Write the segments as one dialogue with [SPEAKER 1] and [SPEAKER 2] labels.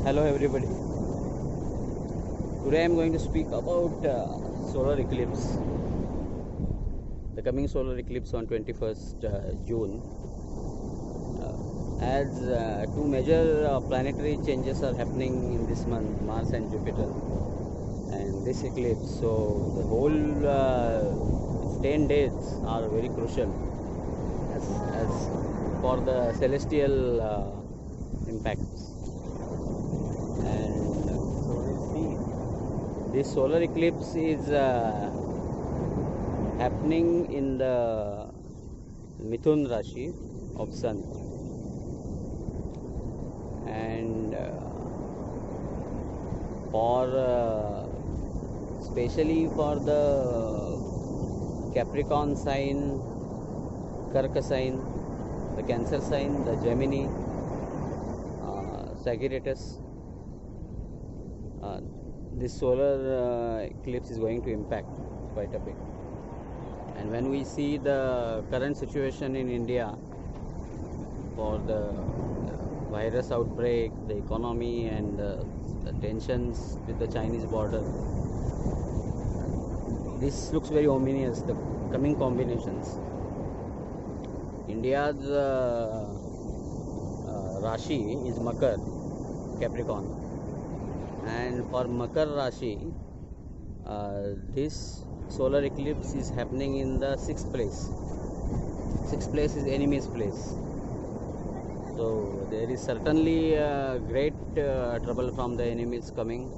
[SPEAKER 1] Hello everybody. Today I am going to speak about solar eclipse. The coming solar eclipse on 21st June. As two major planetary changes are happening in this month, Mars and Jupiter, and this eclipse. So the whole 10 days are very crucial as for the celestial impacts. And so we'll see. This solar eclipse is happening in the Mithun Rashi of Sun, and for especially for the Capricorn sign, Karka sign, the Cancer sign, the Gemini, Sagittarius, this solar eclipse is going to impact quite a bit. And when we see the current situation in India for the virus outbreak, the economy, and the tensions with the Chinese border, this looks very ominous, the coming combinations. India's Rashi is Makar, Capricorn, and for Makar Rashi, this solar eclipse is happening in the 6th place. 6th place is enemy's place. So there is certainly great trouble from the enemies coming,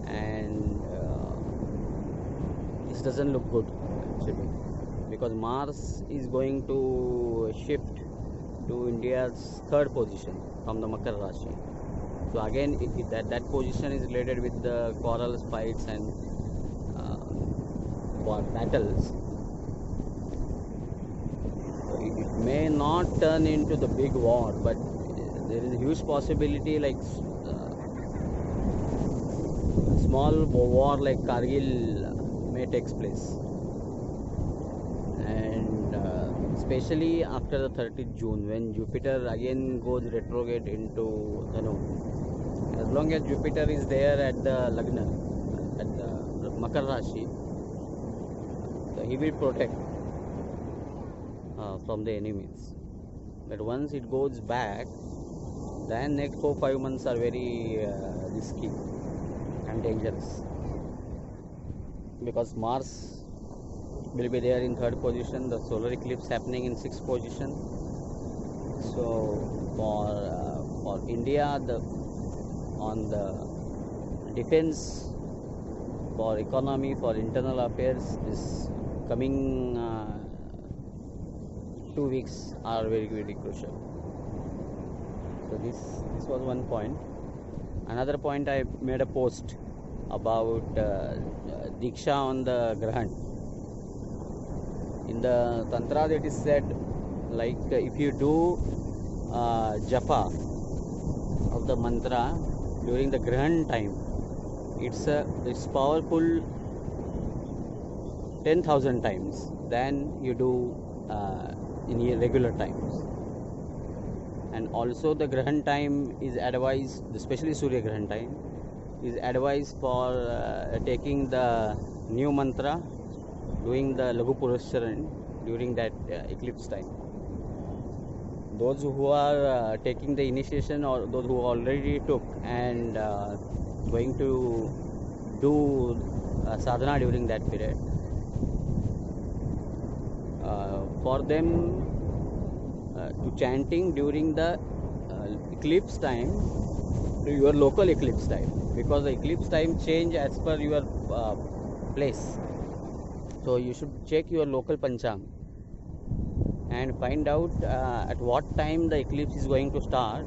[SPEAKER 1] and this doesn't look good actually, because Mars is going to shift to India's 3rd position from the Makar Rashi. So again, that position is related with the quarrels, fights, and battles. So it may not turn into the big war, but there is a huge possibility, like small war like Kargil may take place. And especially after the 30th June, when Jupiter again goes retrograde into Dhanu. As long as Jupiter is there at the Lagna, at the Makar Rashi, so he will protect from the enemies. But once it goes back, then next 4-5 months are very risky and dangerous, because Mars will be there in 3rd position, the solar eclipse happening in 6th position. So for India, on the defense, for economy, for internal affairs, this coming 2 weeks are very, very crucial. So this was one point. Another point, I made a post about Diksha on the Grahan. In the Tantra, it is said, like if you do japa of the mantra during the Grahan time, it's powerful 10,000 times than you do in regular times. And also the Grahan time is advised, especially Surya Grahan time, is advised for taking the new mantra, doing the Laghu Purusharan during that eclipse time. Those who are taking the initiation, or those who already took and going to do sadhana during that period, for them to chanting during the eclipse time, to your local eclipse time, because the eclipse time change as per your place. So you should check your local panchang and find out at what time the eclipse is going to start,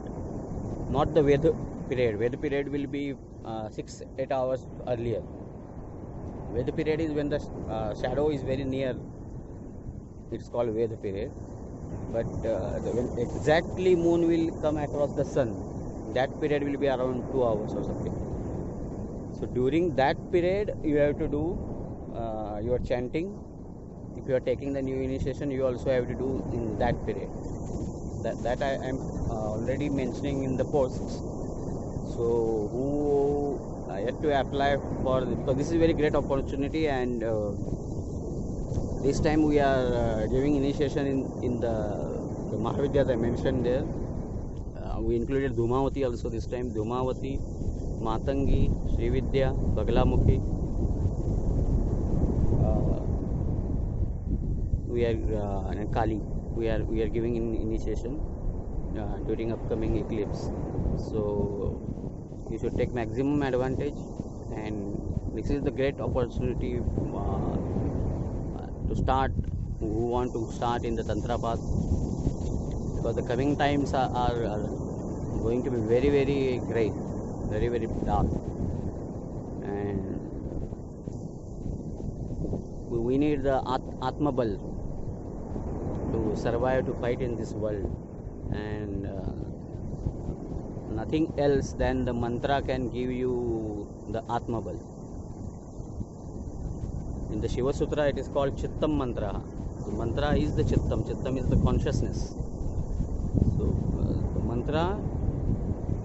[SPEAKER 1] not the Ved period. Ved period will be 6-8 hours earlier. Ved period is when the shadow is very near. It's called Ved period. But when exactly moon will come across the sun, that period will be around 2 hours or something. So during that period, you have to do your chanting. If you are taking the new initiation, you also have to do in that period. That I am already mentioning in the posts. So who yet to apply for, because this is a very great opportunity, and this time we are giving initiation in the Mahavidyas I mentioned there. We included Dhumavati also this time. Dhumavati, Matangi, Srividya, Baglamukhi. We are and Kali. We are giving initiation during upcoming eclipse. So you should take maximum advantage, and this is the great opportunity to start, who want to start in the Tantra path, because the coming times are going to be very, very great, very, very dark, and we need the Atma Bal to survive, to fight in this world, and nothing else than the mantra can give you the Atma Bal. In the Shiva Sutra it is called Chittam Mantra. The mantra is the Chittam. Chittam is the consciousness. So the mantra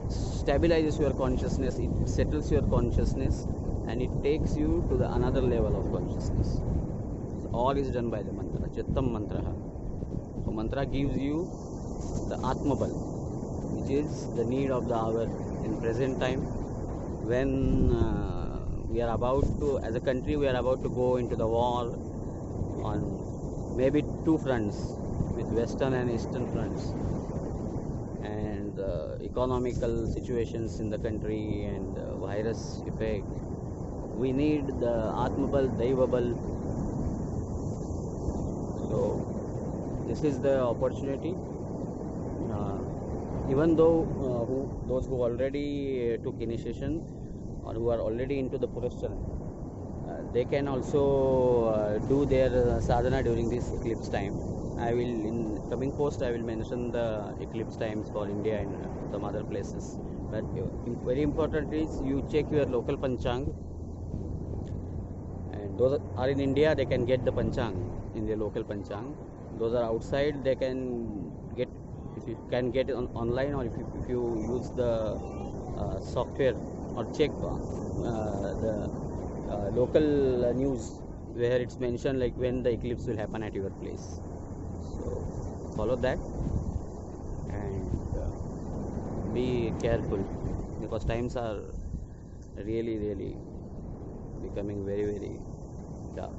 [SPEAKER 1] stabilizes your consciousness, it settles your consciousness, and it takes you to the another level of consciousness. So all is done by the mantra, Chittam Mantra. So mantra gives you the Atma Bal, which is the need of the hour in present time, when we are about to, as a country, we are about to go into the war on maybe two fronts, with western and eastern fronts, and economical situations in the country, and virus effect. We need the Atma Bal, Daiva Bal. So this is the opportunity. Even though those who already took initiation, or who are already into the Purushtana, they can also do their sadhana during this eclipse time. I will, in coming post, I will mention the eclipse times for India and some other places. But very important is you check your local panchang, and those are in India, they can get the panchang in their local panchang. Those are outside, they can get, if you can get it online, or if you use the software, or check the local news where it's mentioned like when the eclipse will happen at your place. So follow that, and be careful, because times are really, really becoming very, very dark.